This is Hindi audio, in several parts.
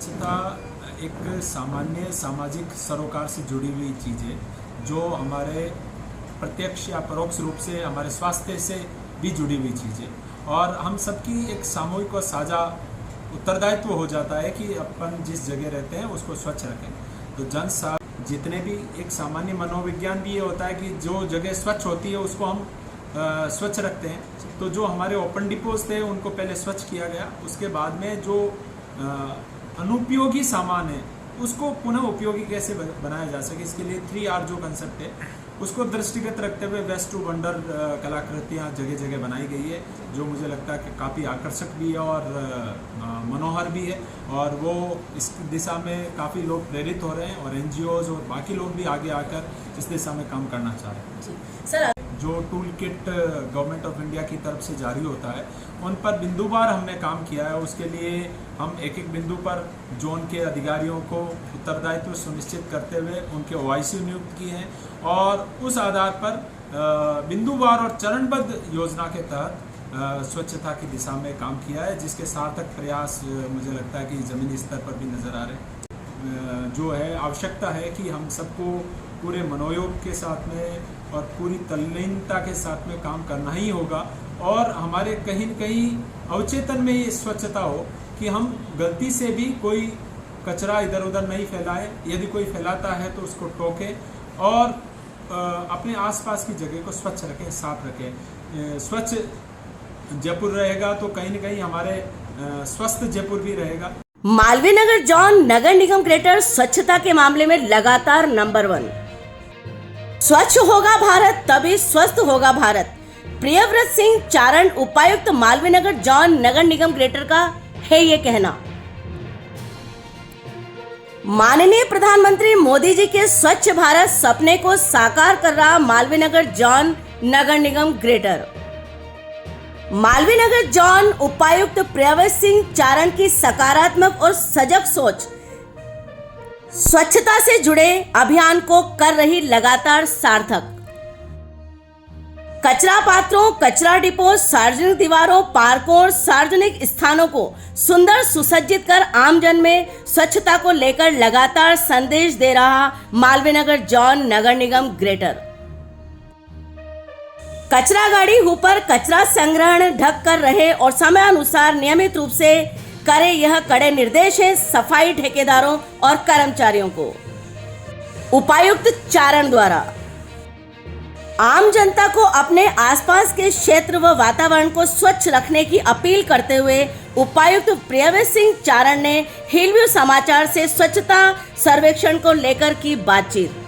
स्वच्छता एक सामान्य सामाजिक सरोकार से जुड़ी हुई चीज़ है जो हमारे प्रत्यक्ष या परोक्ष रूप से हमारे स्वास्थ्य से भी जुड़ी हुई चीज़ है और हम सबकी एक सामूहिक और साझा उत्तरदायित्व हो जाता है कि अपन जिस जगह रहते हैं उसको स्वच्छ रखें। तो जन जितने भी एक सामान्य मनोविज्ञान भी ये होता है कि जो जगह स्वच्छ होती है उसको हम स्वच्छ रखते हैं। तो जो हमारे ओपन डिपोज थे उनको पहले स्वच्छ किया गया, उसके बाद में जो अनुपयोगी सामान है उसको पुनः उपयोगी कैसे बनाया जा सके, इसके लिए 3R जो कंसेप्ट है उसको दृष्टिगत रखते हुए वेस्ट टू वंडर कलाकृतियाँ जगह जगह बनाई गई है, जो मुझे लगता है कि काफ़ी आकर्षक भी है और मनोहर भी है और वो इस दिशा में काफ़ी लोग प्रेरित हो रहे हैं और NGOs और बाकी लोग भी आगे आकर इस दिशा में काम करना चाह रहे हैं। सर, जो tool kit government of India की तरफ से जारी होता है उन पर बिंदुवार हमने काम किया है। उसके लिए हम एक एक बिंदु पर जोन के अधिकारियों को उत्तरदायित्व सुनिश्चित करते हुए उनके OIC नियुक्त किए हैं और उस आधार पर बिंदुवार और चरणबद्ध योजना के तहत स्वच्छता की दिशा में काम किया है, जिसके सार्थक प्रयास मुझे लगता है कि ज़मीनी स्तर पर भी नज़र आ रहे हैं। जो है आवश्यकता है कि हम सबको पूरे मनोयोग के साथ में और पूरी तल्लीनता के साथ में काम करना ही होगा और हमारे कहीं न कहीं अवचेतन में ये स्वच्छता हो कि हम गलती से भी कोई कचरा इधर उधर नहीं फैलाए, यदि कोई फैलाता है तो उसको टोके और अपने आसपास की जगह को स्वच्छ रखें, साफ रखें। स्वच्छ जयपुर रहेगा तो कहीं न कहीं हमारे स्वस्थ जयपुर भी रहेगा। मालवीय नगर जॉन नगर निगम ग्रेटर स्वच्छता के मामले में लगातार नंबर 1। स्वच्छ होगा भारत तभी स्वस्थ होगा भारत। प्रियव्रत सिंह चारण, उपायुक्त मालवीय नगर जॉन नगर निगम ग्रेटर का है ये कहना। माननीय प्रधानमंत्री मोदी जी के स्वच्छ भारत सपने को साकार कर रहा मालवीय नगर जॉन नगर निगम ग्रेटर। मालवीय नगर जॉन उपायुक्त प्रियव्रत सिंह चारण की सकारात्मक और सजग सोच स्वच्छता से जुड़े अभियान को कर रही लगातार सार्थक। कचरा पात्रों, कचरा डिपो, सार्वजनिक दीवारों, पार्कों और सार्वजनिक स्थानों को सुंदर सुसज्जित कर आमजन में स्वच्छता को लेकर लगातार संदेश दे रहा मालवीय नगर जॉन नगर निगम ग्रेटर। कचरा गाड़ी ऊपर कचरा संग्रहण ढक कर रहे और समय अनुसार नियमित रूप से करे, यह कड़े निर्देश है सफाई ठेकेदारों और कर्मचारियों को। उपायुक्त चारण द्वारा आम जनता को अपने आसपास के क्षेत्र व वातावरण को स्वच्छ रखने की अपील करते हुए उपायुक्त प्रियव्रत सिंह चारण ने हिलव्यू समाचार से स्वच्छता सर्वेक्षण को लेकर की बातचीत।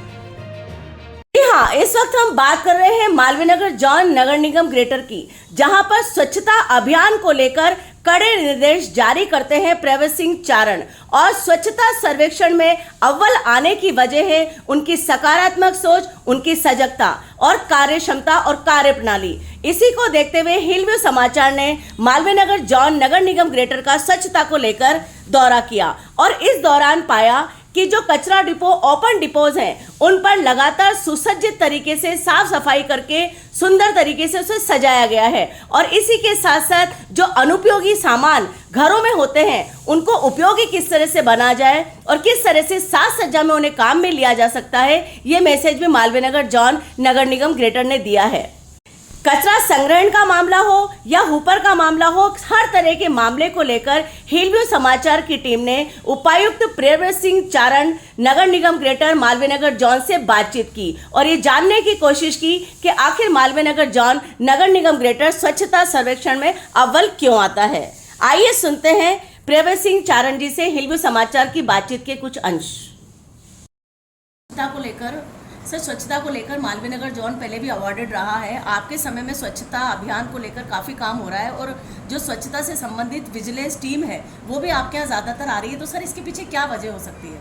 हाँ, इस वक्त हम बात कर रहे हैं मालवीय नगर जॉन नगर निगम ग्रेटर की, जहां पर स्वच्छता अभियान को लेकर कड़े निर्देश जारी करते हैं प्रियव्रत सिंह चारण और स्वच्छता सर्वेक्षण में अव्वल आने की वजह है उनकी सकारात्मक सोच, उनकी सजगता और कार्य क्षमता और कार्य प्रणाली। इसी को देखते हुए हिलव्यू समाचार ने मालवीय नगर जॉन नगर निगम ग्रेटर का स्वच्छता को लेकर दौरा किया और इस दौरान पाया कि जो कचरा डिपो, ओपन डिपोज हैं उन पर लगातार सुसज्जित तरीके से साफ सफाई करके सुंदर तरीके से उसे सजाया गया है और इसी के साथ साथ जो अनुपयोगी सामान घरों में होते हैं उनको उपयोगी किस तरह से बना जाए और किस तरह से साज सज्जा में उन्हें काम में लिया जा सकता है, ये मैसेज भी मालवीय नगर जॉन नगर निगम ग्रेटर ने दिया है। कचरा संग्रहण का मामला हो या ऊपर का मामला हो, हर तरह के मामले को लेकर हिलव्यू समाचार की टीम ने उपायुक्त प्रियव्रत सिंह चारण नगर निगम ग्रेटर मालवीय नगर जॉन से बातचीत की और ये जानने की कोशिश की कि आखिर मालवीय नगर जॉन नगर निगम ग्रेटर स्वच्छता सर्वेक्षण में अव्वल क्यों आता है। आइए सुनते हैं प्रियव्रत सिंह चारण जी से हिलव्यू समाचार की बातचीत के कुछ अंश। स्वच्छता को लेकर मालवीय नगर जॉन पहले भी अवार्डेड रहा है। आपके समय में स्वच्छता अभियान को लेकर काफ़ी काम हो रहा है और जो स्वच्छता से संबंधित विजिलेंस टीम है वो भी आपके यहाँ ज़्यादातर आ रही है, तो सर इसके पीछे क्या वजह हो सकती है?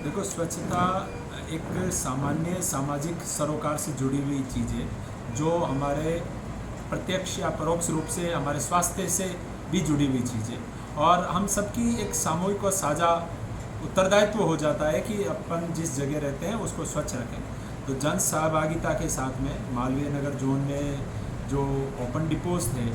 देखो, स्वच्छता एक सामान्य सामाजिक सरोकार से जुड़ी हुई चीज़ है जो हमारे प्रत्यक्ष या परोक्ष रूप से हमारे स्वास्थ्य से भी जुड़ी हुई चीज़ है और हम सबकी एक सामूहिक और साझा उत्तरदायित्व हो जाता है कि अपन जिस जगह रहते हैं उसको स्वच्छ रखें। तो जन सहभागिता के साथ में मालवीय नगर जोन में जो ओपन डिपोज थे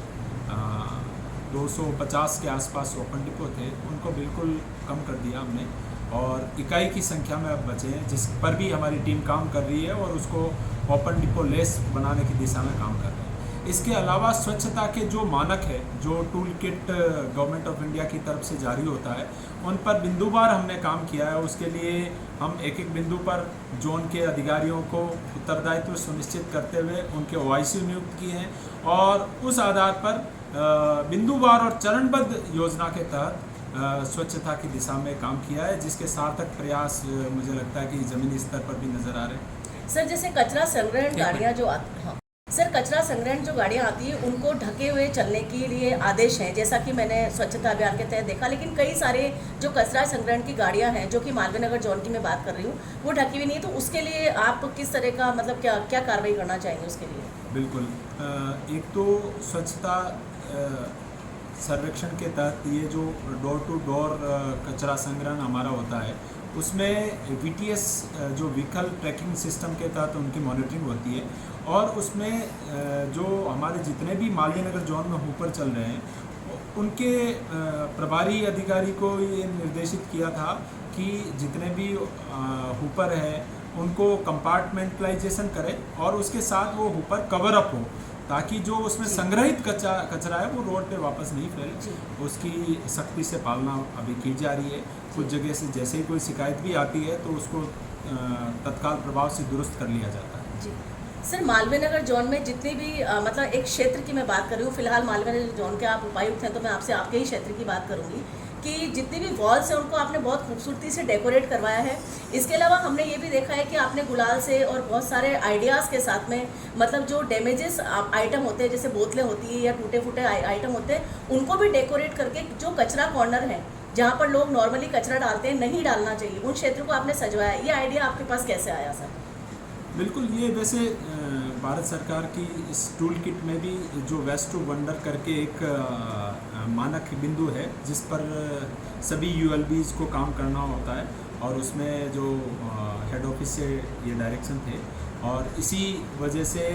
250 के आसपास ओपन डिपो थे, उनको बिल्कुल कम कर दिया हमने और इकाई की संख्या में अब बचे हैं, जिस पर भी हमारी टीम काम कर रही है और उसको ओपन डिपो लेस बनाने की दिशा में काम कर रहे हैं। इसके अलावा स्वच्छता के जो मानक है, जो tool kit government of India की तरफ से जारी होता है, उन पर बिंदुवार हमने काम किया है। उसके लिए हम एक एक बिंदु पर जोन के अधिकारियों को उत्तरदायित्व सुनिश्चित करते हुए उनके OIC नियुक्त किए हैं और उस आधार पर बिंदुवार और चरणबद्ध योजना के तहत स्वच्छता की दिशा में काम किया है, जिसके सार्थक प्रयास मुझे लगता है कि ज़मीनी स्तर पर भी नज़र आ रहे हैं। सर, जैसे कचरा संग्रहण गाड़ियाँ जो आती हाँ सर, कचरा संग्रहण जो गाड़ियाँ आती हैं उनको ढके हुए चलने के लिए आदेश हैं, जैसा कि मैंने स्वच्छता अभियान के तहत देखा। लेकिन कई सारे जो कचरा संग्रहण की गाड़ियाँ हैं, जो कि मालवीय नगर जोन की मैं बात कर रही हूँ, वो ढकी हुई नहीं है, तो उसके लिए आप किस तरह का मतलब क्या कार्रवाई करना चाहेंगे उसके लिए? बिल्कुल, एक तो स्वच्छता सर्वेक्षण के तहत ये जो डोर टू डोर कचरा संग्रहण हमारा होता है, उसमें VTS जो व्हीकल ट्रैकिंग सिस्टम के तहत उनकी मॉनिटरिंग होती है और उसमें जो हमारे जितने भी मालवीय नगर जोन में हुपर चल रहे हैं, उनके प्रभारी अधिकारी को ये निर्देशित किया था कि जितने भी हुपर है उनको कंपार्टमेंटलाइजेशन करें और उसके साथ वो हुपर कवर अप हो, ताकि जो उसमें संग्रहित कचरा है वो रोड पे वापस नहीं फैले। उसकी सख्ती से पालना अभी की जा रही है। कुछ जगह से जैसे ही कोई शिकायत भी आती है तो उसको तत्काल प्रभाव से दुरुस्त कर लिया जाता है। जी सर, मालवीय नगर जोन में जितनी भी मतलब एक क्षेत्र की मैं बात कर रही हूँ, फिलहाल मालवीय नगर जोन के आप उपायुक्त हैं, तो मैं आपसे आपके ही क्षेत्र की बात करूँगी कि जितनी भी वॉल्स हैं उनको आपने बहुत खूबसूरती से डेकोरेट करवाया है। इसके अलावा हमने ये भी देखा है कि आपने गुलाल से और बहुत सारे आइडियाज़ के साथ में मतलब जो डैमेजेस आइटम होते हैं, जैसे बोतलें होती हैं या टूटे फूटे आइटम होते हैं, उनको भी डेकोरेट करके जो कचरा कॉर्नर है जहाँ पर लोग नॉर्मली कचरा डालते हैं, नहीं डालना चाहिए, उन क्षेत्रों को आपने सजवाया। ये आइडिया आपके पास कैसे आया सर? बिल्कुल, ये वैसे भारत सरकार की इस टूल किट में भी जो वेस्ट टू वंडर करके एक मानक बिंदु है, जिस पर सभी ULBs को काम करना होता है और उसमें जो हेड ऑफिस से ये डायरेक्शन थे और इसी वजह से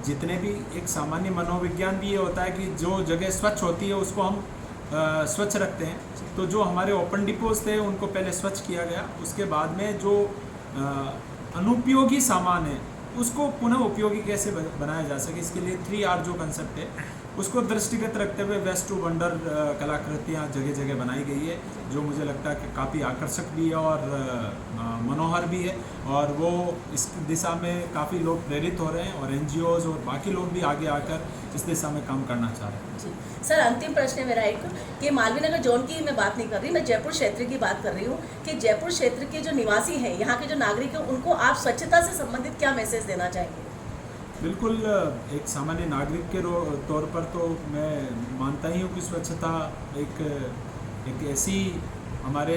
जितने भी एक सामान्य मनोविज्ञान भी ये होता है कि जो जगह स्वच्छ होती है उसको हम स्वच्छ रखते हैं। तो जो हमारे ओपन डिपोज थे उनको पहले स्वच्छ किया गया, उसके बाद में जो अनुपयोगी सामान है उसको पुनः उपयोगी कैसे बनाया जा सके, इसके लिए 3R जो कंसेप्ट है उसको दृष्टिगत रखते हुए वेस्ट टू वंडर कलाकृतियाँ जगह जगह बनाई गई है, जो मुझे लगता है कि काफ़ी आकर्षक भी है और मनोहर भी है और वो इस दिशा में काफ़ी लोग प्रेरित हो रहे हैं और NGOs और बाकी लोग भी आगे आकर इस दिशा में काम करना चाह रहे हैं। जी सर, अंतिम प्रश्न है मेरा एक कि मालवीय नगर जोन की मैं बात नहीं कर रही, मैं जयपुर क्षेत्र की बात कर रही हूँ कि जयपुर क्षेत्र के जो निवासी हैं, यहाँ के जो नागरिक हैं, उनको आप स्वच्छता से संबंधित क्या मैसेज देना चाहेंगे? बिल्कुल, एक सामान्य नागरिक के तौर पर तो मैं मानता ही हूँ कि स्वच्छता एक ऐसी हमारे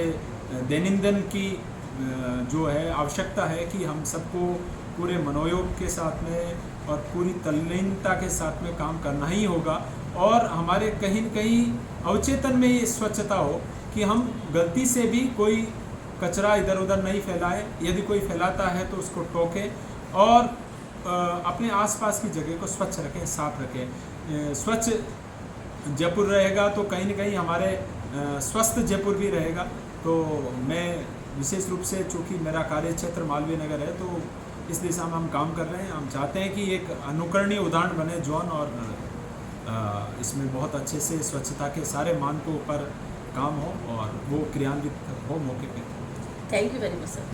दैनंदिन की जो है आवश्यकता है कि हम सबको पूरे मनोयोग के साथ में और पूरी तल्लीनता के साथ में काम करना ही होगा और हमारे कहीं न कहीं अवचेतन में ये स्वच्छता हो कि हम गलती से भी कोई कचरा इधर उधर नहीं फैलाए, यदि कोई फैलाता है तो उसको टोकें और अपने आसपास की जगह को स्वच्छ रखें, साफ रखें। स्वच्छ जयपुर रहेगा तो कहीं न कहीं हमारे स्वस्थ जयपुर भी रहेगा। तो मैं विशेष रूप से, चूँकि मेरा कार्य क्षेत्र मालवीय नगर है, तो इस दिशा में हम काम कर रहे हैं। हम चाहते हैं कि एक अनुकरणीय उदाहरण बने जोन और इसमें बहुत अच्छे से स्वच्छता के सारे मानकों पर काम हो और वो क्रियान्वित हो मौके पे। Thank you very much sir.